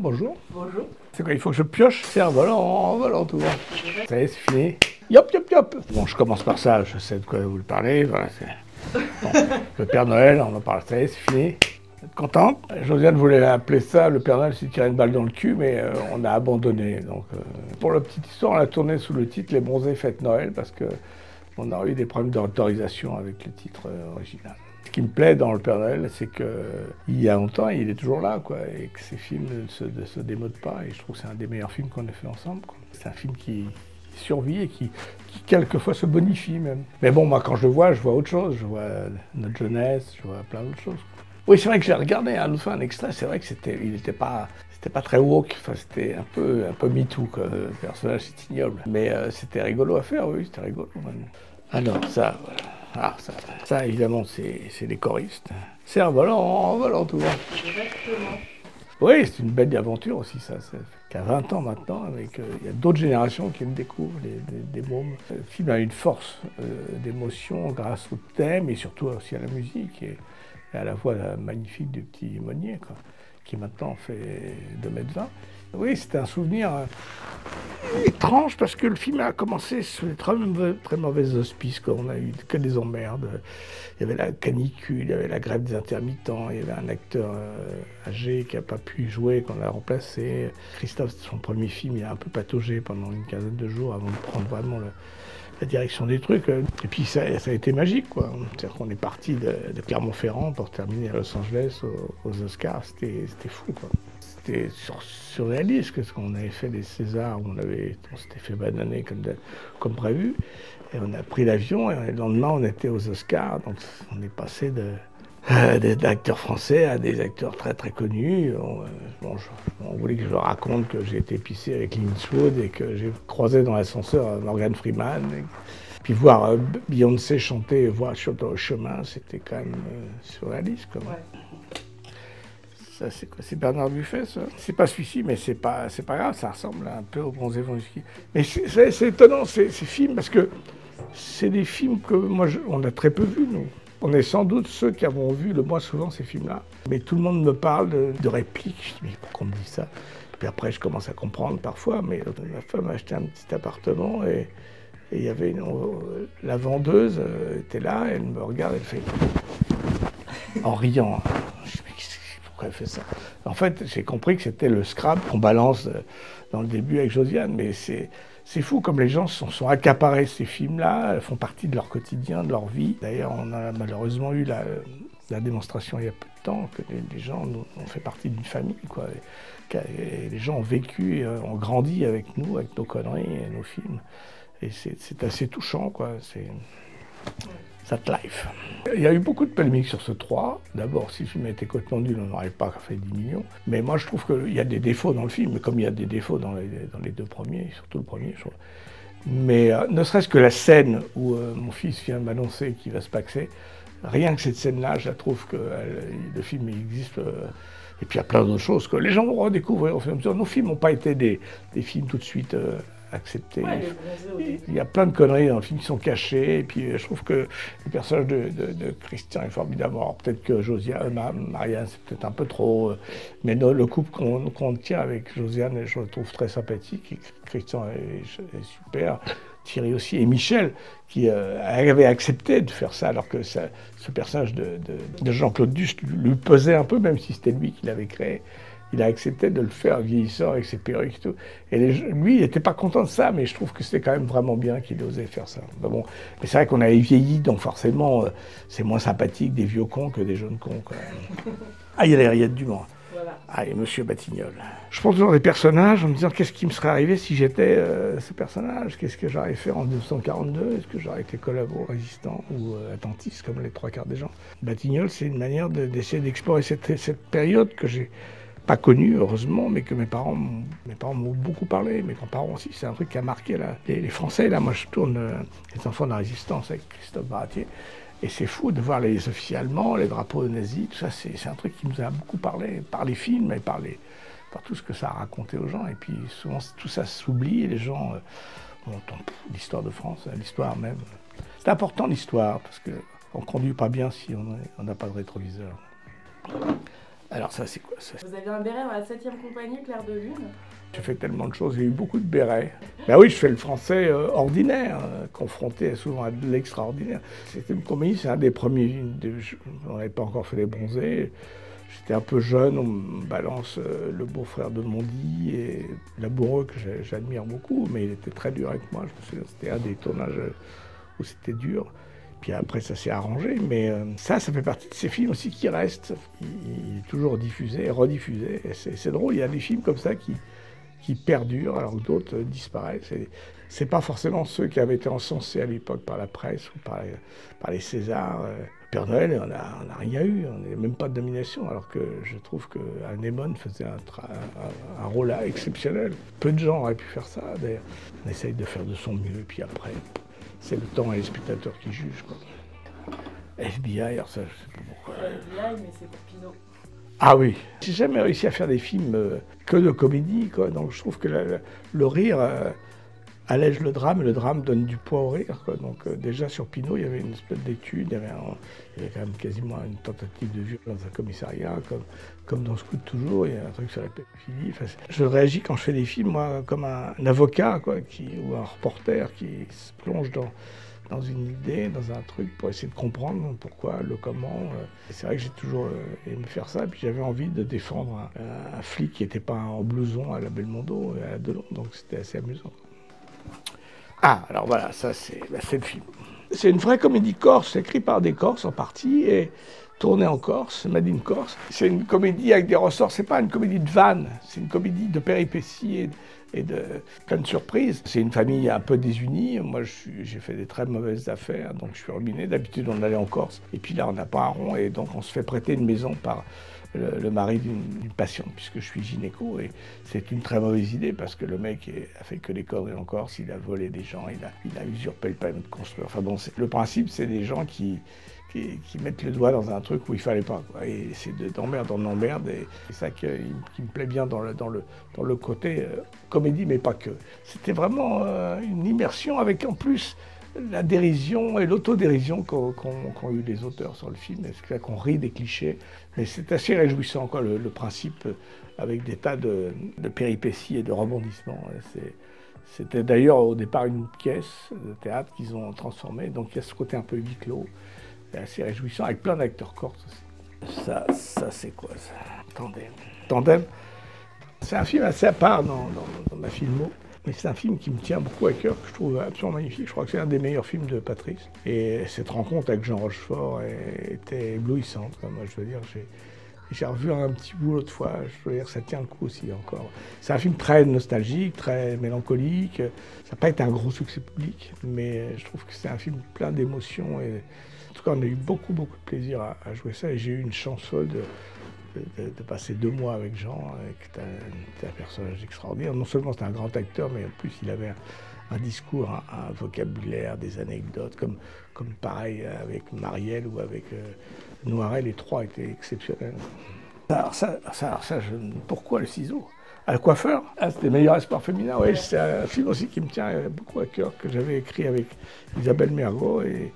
Bonjour. Bonjour. C'est quoi, il faut que je pioche? C'est un volant, en volant tout. Ça y est, c'est fini. Yop, yop, yop. Bon, je commence par ça, je sais de quoi vous parlez. Voilà, bon, le Père Noël, on en parle, ça y est, c'est fini. Vous êtes contente? Josiane voulait appeler ça, le Père Noël s'est tiré une balle dans le cul, mais on a abandonné. Donc, pour la petite histoire, on a tourné sous le titre Les Bronzés Fêtent Noël, parce qu'on a eu des problèmes d'autorisation avec le titre original. Ce qui me plaît dans le Père Noël, c'est qu'il y a longtemps, il est toujours là, quoi, et que ces films ne se démodent pas. Et je trouve que c'est un des meilleurs films qu'on ait fait ensemble, quoi. C'est un film qui survit et qui quelquefois se bonifie même. Mais bon, moi, quand je le vois, je vois autre chose. Je vois notre jeunesse, je vois plein d'autres choses. Oui, c'est vrai que j'ai regardé à un extrait. C'est vrai que il n'était pas très woke. Enfin, c'était un peu MeToo, quoi. Le personnage, c'est ignoble. Mais c'était rigolo à faire, oui, c'était rigolo. Même. Alors, ça, voilà. Ah, ça évidemment, c'est les choristes. C'est un volant tout. Exactement. Oui, c'est une belle aventure aussi, ça. Qu'à 20 ans maintenant, il y a d'autres générations qui le découvrent, des mômes. Le film a une force d'émotion grâce au thème et surtout aussi à la musique et à la voix magnifique du petit Monnier, quoi, qui maintenant fait 2,20 m. Oui, c'était un souvenir étrange parce que le film a commencé sous des très mauvais auspices, quoi. On a eu que des emmerdes. Il y avait la canicule, il y avait la grève des intermittents, il y avait un acteur âgé qui n'a pas pu jouer, qu'on a remplacé. Christophe, c'était son premier film, il a un peu pataugé pendant une quinzaine de jours avant de prendre vraiment la direction des trucs. Et puis ça a été magique, quoi. C'est-à-dire qu'on est parti de Clermont-Ferrand pour terminer à Los Angeles aux Oscars. C'était fou, quoi. C'était surréaliste, parce qu'on avait fait des Césars, on s'était fait bananer comme prévu. Et on a pris l'avion et le lendemain, on était aux Oscars. Donc on est passé d'acteurs français à des acteurs très très connus. On voulait que je leur raconte que j'ai été pissé avec Clint Eastwood et que j'ai croisé dans l'ascenseur Morgan Freeman. Puis voir Beyoncé chanter Voix sur le chemin, c'était quand même surréaliste, quoi. Ouais. Ça, c'est quoi? C'est Bernard Buffet, ça? C'est pas celui-ci, mais c'est pas grave, ça ressemble un peu au Bronzé Vonski. Mais c'est étonnant, ces films, parce que c'est des films que on a très peu vus, nous. On est sans doute ceux qui avons vu le moins souvent ces films-là. Mais tout le monde me parle de répliques. Je dis, mais pourquoi on me dit ça? Puis après, je commence à comprendre parfois, mais ma femme a acheté un petit appartement et il y avait la vendeuse était là, elle me regarde, elle fait en riant. Je dis, mais pourquoi elle fait ça? En fait, j'ai compris que c'était le Scrabble qu'on balance dans le début avec Josiane, mais c'est fou comme les gens sont accaparés ces films-là, font partie de leur quotidien, de leur vie. D'ailleurs, on a malheureusement eu la démonstration il y a peu de temps que les gens ont fait partie d'une famille, quoi. Et les gens ont vécu, et ont grandi avec nous, avec nos conneries et nos films. Et c'est assez touchant, quoi. C'est That Life. Il y a eu beaucoup de polémiques sur ce 3. D'abord, si le film était complètement nul, on n'aurait pas fait 10 millions. Mais moi, je trouve qu'il y a des défauts dans le film, comme il y a des défauts dans les deux premiers, surtout le premier, je trouve. Mais ne serait-ce que la scène où mon fils vient m'annoncer qu'il va se paxer, rien que cette scène-là, je la trouve que le film existe. Et puis il y a plein d'autres choses que les gens vont redécouvrir au fur et à mesure. Nos films n'ont pas été des films tout de suite acceptés. Ouais, il y a plein de conneries dans le film qui sont cachées. Et puis je trouve que le personnage de Christian est formidable. Alors peut-être que Marianne, c'est peut-être un peu trop. Mais le couple qu'on tient avec Josiane, je le trouve très sympathique. Et Christian est super. Thierry aussi, et Michel, qui avait accepté de faire ça, alors que ce personnage de Jean-Claude Duss lui pesait un peu, même si c'était lui qui l'avait créé. Il a accepté de le faire vieillissant avec ses perruques et tout. Et lui, il n'était pas content de ça, mais je trouve que c'était quand même vraiment bien qu'il osait faire ça. Ben bon, mais c'est vrai qu'on avait vieilli, donc forcément, c'est moins sympathique des vieux cons que des jeunes cons, quand même. Ah, il y a les rillettes du Mans. Voilà. Ah, et Monsieur Batignolles. Je pense toujours des personnages en me disant qu'est-ce qui me serait arrivé si j'étais ce personnage? Qu'est-ce que j'aurais fait en 1942? Est-ce que j'aurais été collabo, résistant ou attentiste comme les 3/4 des gens? Batignolles, c'est une manière d'essayer d'explorer cette période que j'ai pas connue, heureusement, mais que mes parents m'ont beaucoup parlé, mes grands-parents aussi. C'est un truc qui a marqué les Français. Là, moi, je tourne Les Enfants de la Résistance avec Christophe Baratier. Et c'est fou de voir les officiers allemands, les drapeaux nazis, tout ça, c'est un truc qui nous a beaucoup parlé, par les films et par tout ce que ça a raconté aux gens. Et puis souvent, tout ça s'oublie et les gens entendent l'histoire de France, l'histoire même. C'est important l'histoire, parce qu'on ne conduit pas bien si on n'a pas de rétroviseur. Alors ça, c'est quoi ça? Vous aviez un béret dans la 7e compagnie, Clair de Lune. J'ai fait tellement de choses, j'ai eu beaucoup de bérets. Ben oui, je fais le français ordinaire, confronté souvent à de l'extraordinaire. C'était une comédie, c'est un des premiers, on n'avait pas encore fait Les Bronzés. J'étais un peu jeune, on me balance le beau-frère de Mondi et l'amoureux que j'admire beaucoup, mais il était très dur avec moi. Je me souviens, c'était un des tournages où c'était dur. Puis après, ça s'est arrangé, mais ça fait partie de ces films aussi qui restent. Il est toujours diffusé, rediffusé. C'est drôle, il y a des films comme ça qui perdurent alors que d'autres disparaissent. C'est pas forcément ceux qui avaient été encensés à l'époque par la presse ou par les Césars. Père Noël, on n'a rien eu, on n'a même pas de nomination, alors que je trouve qu'Anémone faisait un rôle exceptionnel. Peu de gens auraient pu faire ça, d'ailleurs. On essaye de faire de son mieux, puis après, c'est le temps et les spectateurs qui jugent, quoi. FBI, alors ça, je sais pas pourquoi. FBI, mais c'est pour Pinot. Ah oui, j'ai jamais réussi à faire des films que de comédie, quoi. Donc je trouve que le rire allège le drame, et le drame donne du poids au rire, quoi. Donc déjà sur Pinot, il y avait une espèce d'étude, il y avait quand même quasiment une tentative de viol dans un commissariat, comme dans Ce coup de toujours, il y a un truc sur la pédophilie. Enfin, je réagis quand je fais des films, moi, comme un avocat, quoi, ou un reporter qui se plonge dans une idée, dans un truc, pour essayer de comprendre pourquoi, le comment. C'est vrai que j'ai toujours aimé faire ça, puis j'avais envie de défendre un flic qui n'était pas en blouson à la Belmondo et à la Delon, donc c'était assez amusant. Ah, alors voilà, ça c'est le film. C'est une vraie comédie corse, écrite par des Corses en partie, et tournée en Corse, made in Corse. C'est une comédie avec des ressorts, c'est pas une comédie de vannes, c'est une comédie de péripéties et de plein de surprises. C'est une famille un peu désunie. Moi, j'ai fait des très mauvaises affaires, donc je suis ruiné. D'habitude, on allait en Corse, et puis là, on n'a pas un rond, et donc on se fait prêter une maison par le mari d'une patiente, puisque je suis gynéco, et c'est une très mauvaise idée, parce que le mec a fait que des conneries en Corse, il a volé des gens, il a usurpé le permis de construire. Enfin bon, le principe, c'est des gens qui mettent le doigt dans un truc où il fallait pas, quoi. Et c'est d'emmerde en emmerde, et c'est ça qui me plaît bien dans le côté comédie, mais pas que. C'était vraiment une immersion avec en plus la dérision et l'autodérision qu'ont eu les auteurs sur le film, c'est qu'on rit des clichés, mais c'est assez réjouissant, quoi, le principe, avec des tas de péripéties et de rebondissements. C'était d'ailleurs au départ une pièce de théâtre qu'ils ont transformée, donc il y a ce côté un peu huis clos. C'est assez réjouissant, avec plein d'acteurs corses aussi. Ça c'est quoi ça? Tandem. C'est un film assez à part dans ma filmo, mais c'est un film qui me tient beaucoup à cœur, que je trouve absolument magnifique. Je crois que c'est un des meilleurs films de Patrice. Et cette rencontre avec Jean Rochefort était éblouissante, quoi. Moi, je veux dire, j'ai revu un petit bout l'autre fois, je veux dire, ça tient le coup aussi encore. C'est un film très nostalgique, très mélancolique. Ça n'a pas été un gros succès public, mais je trouve que c'est un film plein d'émotions. En tout cas, on a eu beaucoup de plaisir à jouer ça, et j'ai eu une chance folle de passer 2 mois avec Jean, qui était un personnage extraordinaire. Non seulement c'était un grand acteur, mais en plus il avait un discours, un vocabulaire, des anecdotes, comme pareil avec Marielle ou avec Noiret, les trois étaient exceptionnels. Alors ça, pourquoi le ciseau? À Le Coiffeur, c'était Meilleur espoir féminin, oui, c'est un film aussi qui me tient beaucoup à cœur, que j'avais écrit avec Isabelle Mergo, et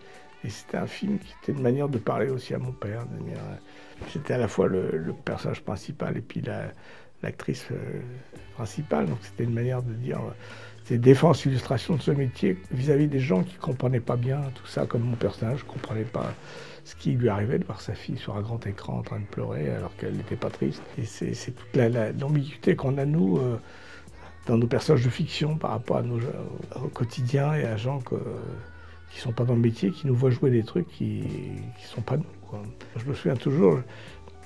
c'était un film qui était une manière de parler aussi à mon père. J'étais à la fois le personnage principal et puis l'actrice principale, donc c'était une manière de dire, c'était défense, illustration de ce métier vis-à-vis des gens qui ne comprenaient pas bien tout ça, comme mon personnage ne comprenait pas ce qui lui arrivait de voir sa fille sur un grand écran en train de pleurer alors qu'elle n'était pas triste. Et c'est toute l'ambiguïté qu'on a, nous, dans nos personnages de fiction par rapport au quotidien et à gens qui ne sont pas dans le métier, qui nous voient jouer des trucs qui ne sont pas nous, quoi. Je me souviens toujours,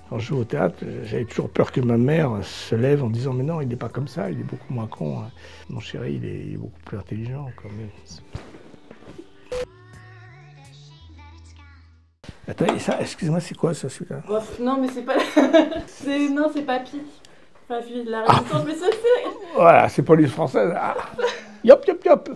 quand je jouais au théâtre, j'avais toujours peur que ma mère se lève en disant « Mais non, il n'est pas comme ça, il est beaucoup moins con, hein. Mon chéri, il est beaucoup plus intelligent. » Attends, ça, excuse-moi, c'est quoi ça, celui-là? Non, mais c'est pas... Non, c'est Papy. Papy de la Résistance, mais ça c'est... Voilà, c'est police française. Ah. Yop, yop, yop.